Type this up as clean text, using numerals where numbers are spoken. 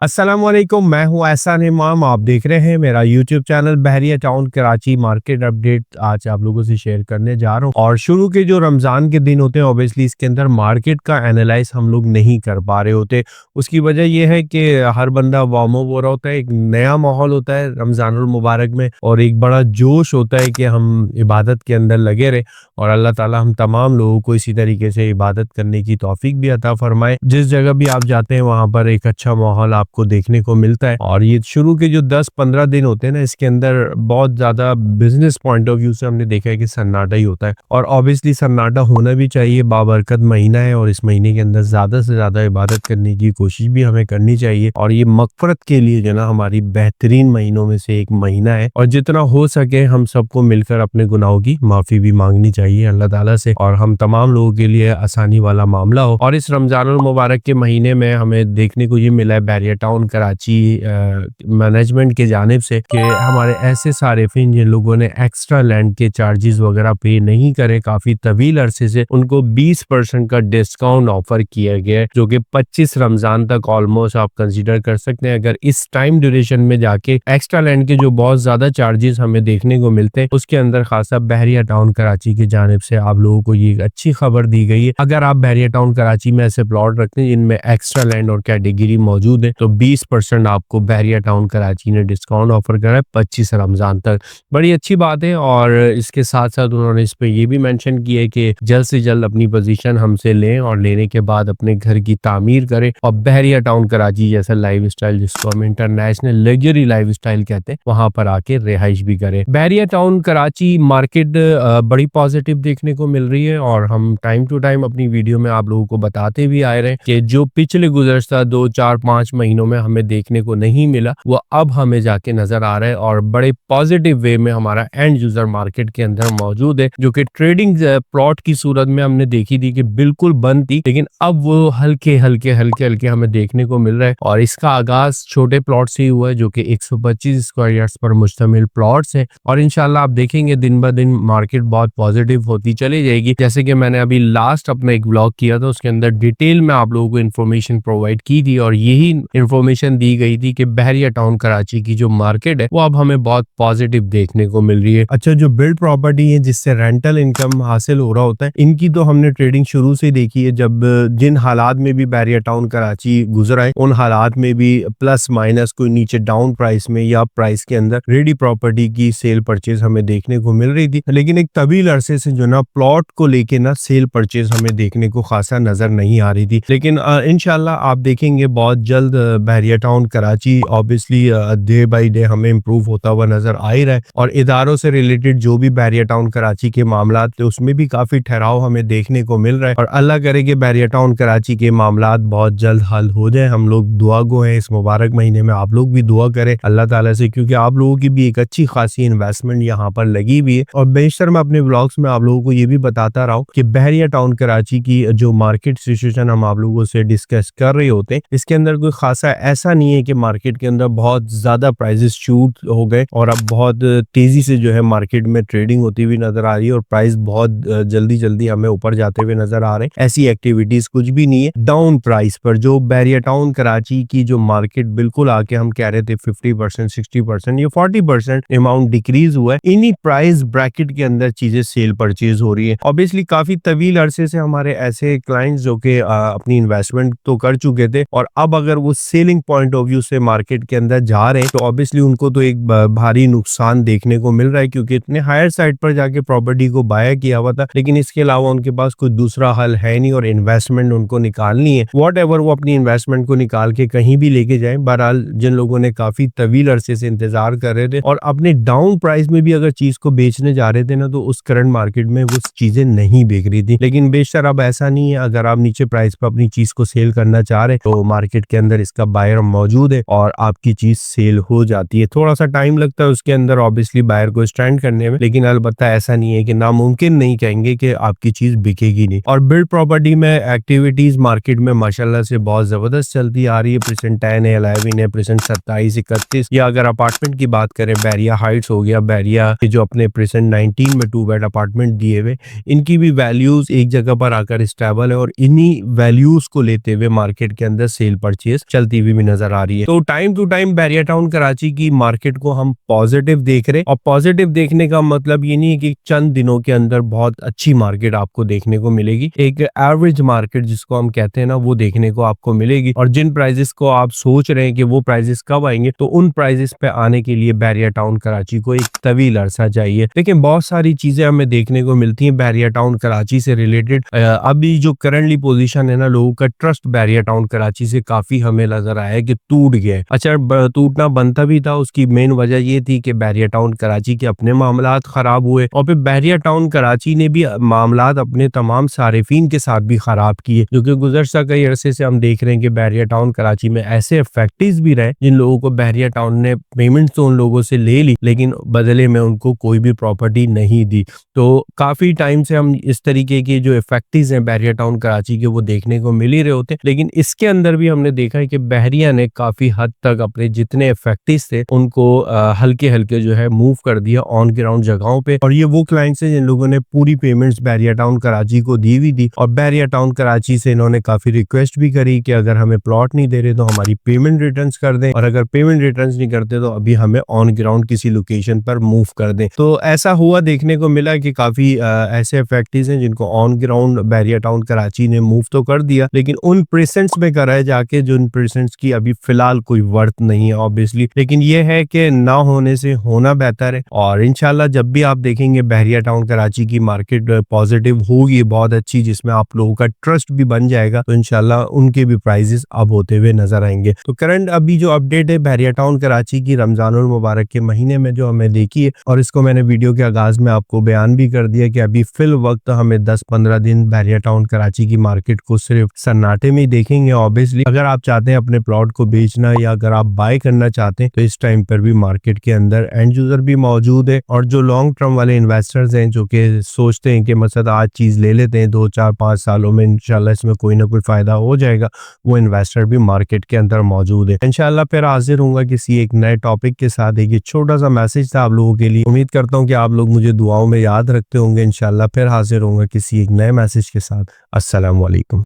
अस्सलाम वालेकुम, मैं हूँ एहसान इमाम। आप देख रहे हैं मेरा यूट्यूब चैनल बहरिया टाउन कराची मार्केट अपडेट। आज आप लोगों से शेयर करने जा रहा हूँ। और शुरू के जो रमज़ान के दिन होते हैं ऑब्वियसली इसके अंदर मार्केट का एनालाइज हम लोग नहीं कर पा रहे होते। उसकी वजह यह है कि हर बंदा वार्म अप हो रहा होता है, एक नया माहौल होता है रमज़ानुल मुबारक में और एक बड़ा जोश होता है कि हम इबादत के अंदर लगे रहे। और अल्लाह ताला हम तमाम लोगों को इसी तरीके से इबादत करने की तौफीक भी अता फरमाए। जिस जगह भी आप जाते हैं वहाँ पर एक अच्छा माहौल आपको देखने को मिलता है। और ये शुरू के जो 10-15 दिन होते हैं ना, इसके अंदर बहुत ज़्यादा बिजनेस पॉइंट ऑफ व्यू से हमने देखा है कि सन्नाटा ही होता है। और ऑब्वियसली सन्नाटा होना भी चाहिए, बाबरकत महीना है और इस महीने के अंदर ज़्यादा से ज़्यादा इबादत करने की कोशिश भी हमें करनी चाहिए। और ये मगफरत के लिए जो ना हमारी बेहतरीन महीनों में से एक महीना है और जितना हो सके हम सबको मिलकर अपने गुनाहों की माफ़ी भी मांगनी चाहिए अल्लाह ताला से, और हम तमाम लोगों के लिए आसानी वाला मामला हो। और इस रमज़ानुल मुबारक के महीने में हमें देखने को ये मिला है बहरिया टाउन कराची मैनेजमेंट के जानिब से कि हमारे ऐसे सारिफिन जिन लोगों ने एक्स्ट्रा लैंड के चार्जेस वगैरह पे नहीं करे काफ़ी तवील अरसे से, उनको 20% का डिस्काउंट ऑफर किया गया है, जो कि 25 रमज़ान तक ऑलमोस्ट आप कंसीडर कर सकते हैं। अगर इस टाइम ड्यूरेशन में जाके एक्स्ट्रा लैंड के जो बहुत ज़्यादा चार्जेस हमें देखने को मिलते हैं उसके अंदर खासा बहरिया टाउन कराची की जानिब से आप लोगों को ये अच्छी खबर दी गई है। अगर आप बहरिया टाउन कराची में ऐसे प्लॉट रखते हैं जिनमें एक्स्ट्रा लैंड और कैटेगरी मौजूद है तो 20% आपको बहरिया टाउन कराची ने डिस्काउंट ऑफर करा है 25 रमजान तक। बड़ी अच्छी बात है। और इसके साथ साथ उन्होंने इस पे ये भी मेंशन किया है कि जल्द से जल्द अपनी पोजीशन हमसे लें और लेने के बाद अपने घर की तामीर करें और बहरिया टाउन कराची जैसा लाइफ स्टाइल, जिसको हम इंटरनेशनल लग्जरी लाइफ स्टाइल कहते हैं, वहां पर आके रिहाइश भी करें। बहरिया टाउन कराची मार्केट बड़ी पॉजिटिव देखने को मिल रही है और हम टाइम टू टाइम अपनी वीडियो में आप लोगों को बताते भी आ रहे हैं कि जो पिछले गुज़श्ता 2-4-5 महीनों में हमें देखने को नहीं मिला वो अब हमें जाके नजर आ रहा है और बड़े पॉजिटिव वे में हमारा एंड यूजर मार्केट के अंदर मौजूद है, जो कि ट्रेडिंग प्लॉट की सूरत में हमने देखी थी कि बिल्कुल बंद थी, लेकिन अब वो हल्के हल्के हल्के हल्के हमें देखने को मिल रहा है। और इसका आगाज छोटे प्लॉट से ही हुआ है, जो कि 125 स्क्वायर यार्ड्स पर मुश्तमिल प्लॉट्स हैं। और इंशाल्लाह आप देखेंगे दिन ब दिन मार्केट बहुत पॉजिटिव होती चली जाएगी। जैसे कि मैंने अभी लास्ट अपना एक ब्लॉग किया था उसके अंदर डिटेल में आप लोगों को इन्फॉर्मेशन प्रोवाइड की थी और यही इन्फॉर्मेशन दी गई थी कि बहरिया टाउन कराची की जो मार्केट है वो अब हमें बहुत पॉजिटिव देखने को मिल रही है। अच्छा, जो बिल्ड प्रॉपर्टी है जिससे रेंटल इनकम हासिल हो रहा होता है, इनकी तो हमने ट्रेडिंग शुरू से देखी है। जब जिन हालात में भी बहरिया टाउन कराची गुजरा है उन हालात में भी प्लस माइनस कोई नीचे डाउन प्राइस में या प्राइस के अंदर रेडी प्रॉपर्टी की सेल परचेज हमें देखने को मिल रही थी। लेकिन एक तवील अरसे से जो ना प्लॉट को लेके ना सेल परचेज हमें देखने को खासा नजर नहीं आ रही थी। लेकिन इंशाल्लाह आप देखेंगे बहुत जल्द Bahria town Karachi obviously day by day हमें इम्प्रूव होता हुआ नजर आ ही रहा है। और इदारों से रिलेटेड जो भी बहरिया टाउन कराची के मामला थे उसमें भी काफी ठहराव हमें देखने को मिल रहा है। और अल्लाह करे कि बहरिया टाउन कराची के मामला बहुत जल्द हल हो जाए। हम लोग दुआ गो हैं इस मुबारक महीने में, आप लोग भी दुआ करें अल्लाह ताला से, क्योंकि आप लोगों की भी एक अच्छी खासी इन्वेस्टमेंट यहाँ पर लगी हुई है। और बेशतर मैं अपने व्लॉग्स में आप लोगों को ये भी बताता रहा हूँ कि बहरिया टाउन कराची की जो मार्केट सिचुएशन हम आप लोगों से डिस्कस कर रहे होते हैं, इसके अंदर कोई खासा ऐसा नहीं है कि मार्केट के अंदर बहुत ज्यादा प्राइसेस शूट हो गए और अब बहुत तेजी से जो है मार्केट में ट्रेडिंग होती हुई नजर आ रही है और प्राइस बहुत जल्दी जल्दी हमें ऊपर जाते हुए नजर आ रहे हैं। ऐसी एक्टिविटीज कुछ भी नहीं है। डाउन प्राइस पर जो बहरिया टाउन कराची की जो मार्केट बिल्कुल आके हम कह रहे थे 50%, 60% या 40% अमाउंट डिक्रीज हुआ है, इन्हीं प्राइस ब्रैकेट के अंदर चीजें सेल परचेज हो रही है। ऑब्वियसली काफी तवील अरसे से हमारे ऐसे क्लाइंट्स जो कि अपनी इन्वेस्टमेंट तो कर चुके थे और अब अगर वो सेलिंग पॉइंट ऑफ व्यू से मार्केट के अंदर जा रहे हैं तो ऑब्वियसली उनको तो एक भारी नुकसान देखने को मिल रहा है, क्योंकि इतने हायर साइड पर जाके प्रॉपर्टी को बाय किया हुआ था, लेकिन इसके अलावा उनके पास कोई दूसरा हल है नहीं और इन्वेस्टमेंट उनको निकालनी है। वॉट एवर वो अपनी इन्वेस्टमेंट को निकाल के कहीं भी लेके जाए। बहरहाल जिन लोगों ने काफी तवील अरसे से इंतजार कर रहे थे और अपने डाउन प्राइस में भी अगर चीज को बेचने जा रहे थे ना, तो उस करंट मार्केट में वो चीजें नहीं बिक रही थी। लेकिन बेशतर अब ऐसा नहीं है। अगर आप नीचे प्राइस पर अपनी चीज को सेल करना चाह रहे तो मार्केट के अंदर इसका बायर मौजूद है और आपकी चीज सेल हो जाती है। थोड़ा सा टाइम लगता है उसके अंदर ऑब्वियसली बायर को स्टैंड करने में, लेकिन अलबत्ता ऐसा नहीं है कि नामुमकिन नहीं कहेंगे कि आपकी चीज बिकेगी नहीं। और बिल्ड प्रॉपर्टी में एक्टिविटीज मार्केट में माशाल्लाह से बहुत जबरदस्त चलती आ रही है। प्रेजेंट 10 है, 11 है, प्रेजेंट 27, 31, या अगर अपार्टमेंट की बात करें बहरिया हाइट्स हो गया, बहरिया के जो अपने प्रेजेंट 19 में 2 बेड अपार्टमेंट दिए हुए, इनकी भी वैल्यूज एक जगह पर आकर स्टेबल है और इन्हीं वैल्यूज को लेते हुए मार्केट के अंदर सेल परचेज चलती चलती हुई भी नजर आ रही है। तो time to time Bahria town Karachi की मार्केट को हम पॉजिटिव देख रहे हैं, और पॉजिटिव देखने का मतलब ये नहीं है कि चंद दिनों के अंदर बहुत अच्छी मार्केट आपको देखने को मिलेगी। एक एवरेज मार्केट जिसको हम कहते हैं ना, वो देखने को आपको मिलेगी। और जिन प्राइजेस को आप सोच रहे हैं कि वो प्राइजेस कब आएंगे, तो उन प्राइजेस पे आने के लिए बहरिया टाउन कराची को एक तवील अरसा चाहिए। लेकिन बहुत सारी चीजें हमें देखने को मिलती हैं बहरिया टाउन कराची से रिलेटेड। अभी जो करंटली पोजीशन है ना, लोगों का ट्रस्ट बहरिया टाउन कराची से काफी हमें नजर आया है कि टूट गया है। अच्छा, टूटना बनता भी था, उसकी मेन वजह ये थी कि बहरिया टाउन कराची के अपने मामलात खराब हुए, और फिर बहरिया टाउन कराची ने भी मामलात अपने तमाम सारिफीन के साथ भी खराब किए, जो कि गुज़श्ता कई अरसे से हम देख रहे हैं कि बहरिया टाउन कराची में ऐसे इफेक्टिव्स भी रहे जिन लोगों को बहरिया टाउन ने पेमेंट तो उन लोगों से ले ली, लेकिन बदले में उनको कोई भी प्रॉपर्टी नहीं दी। तो काफी टाइम से हम इस तरीके के जो इफेक्टिव्स हैं बहरिया टाउन कराची के, वो देखने को मिल ही रहे होते हैं। लेकिन इसके अंदर भी हमने देखा है कि बहरिया ने काफी हद तक अपने जितने इफेक्टिव्स थे उनको हल्के हल्के जो है मूव कर दिया ऑन ग्राउंड जगहों पे। और ये वो क्लाइंट्स हैं जिन लोगों ने पूरी पेमेंट्स बहरिया टाउन कराची को दी हुई थी, और बहरिया टाउन कराची से इन्होंने काफी रिक्वेस्ट भी करी कि अगर हमें प्लॉट नहीं दे रहे तो हमारी पेमेंट रिटर्न्स कर दें, और अगर पेमेंट रिटर्न्स नहीं करते तो अभी हमें ऑन ग्राउंड किसी लोकेशन पर मूव कर दें। तो ऐसा हुआ देखने को मिला कि काफी ऐसे इफेक्टिव्स हैं जिनको on ground Bahria town Karachi ने मूव तो कर दिया, लेकिन उन प्रेसेंट्स में कराए जाके जो उन प्रेसेंट्स की अभी फिलहाल कोई वर्थ नहीं है ऑब्वियसली। लेकिन ये है कि ना होने से होना बेहतर है, और इंशाल्लाह जब भी आप देखेंगे बहरिया टाउन कराची की मार्केट पॉजिटिव होगी बहुत अच्छी, जिसमें आप लोगों का ट्रस्ट भी बन जाएगा, तो इंशाल्लाह उनके भी प्राइजेस अब होते हुए नजर आएंगे। तो करंट अभी जो अपडेट है बहरिया टाउन कराची की रमजानुल मुबारक के महीने में जो हमें देखी है, और इसको मैंने वीडियो के आगाज में आपको बयान भी कर दिया कि अभी फिल वक्त हमें 10-15 दिन बहरिया टाउन कराची की मार्केट को सिर्फ सन्नाटे में ही देखेंगे। ऑब्वियसली अगर आप चाहते हैं अपने प्लॉट को बेचना, या अगर आप बाय करना चाहते हैं, तो इस टाइम पर भी मार्केट के अंदर एंड यूजर भी मौजूद है, और जो लॉन्ग टर्म वाले इन्वेस्टर्स हैं जो कि सोचते हैं कि मतलब आज चीज ले लेते हैं, 2-4-5 सालों में इंशाल्लाह इसमें कोई ना कोई फायदा हो जाएगा, वो इन्वेस्टर भी मार्केट के अंदर मौजूद है। इंशाल्लाह फिर हाजिर होऊंगा किसी एक नए टॉपिक के साथ। एक छोटा सा मैसेज था आप लोगों के लिए, उम्मीद करता हूँ कि आप लोग मुझे दुआओं में याद रखते होंगे। इंशाल्लाह फिर हाजिर होऊंगा किसी एक नए मैसेज के साथ। अस्सलाम वालेकुम।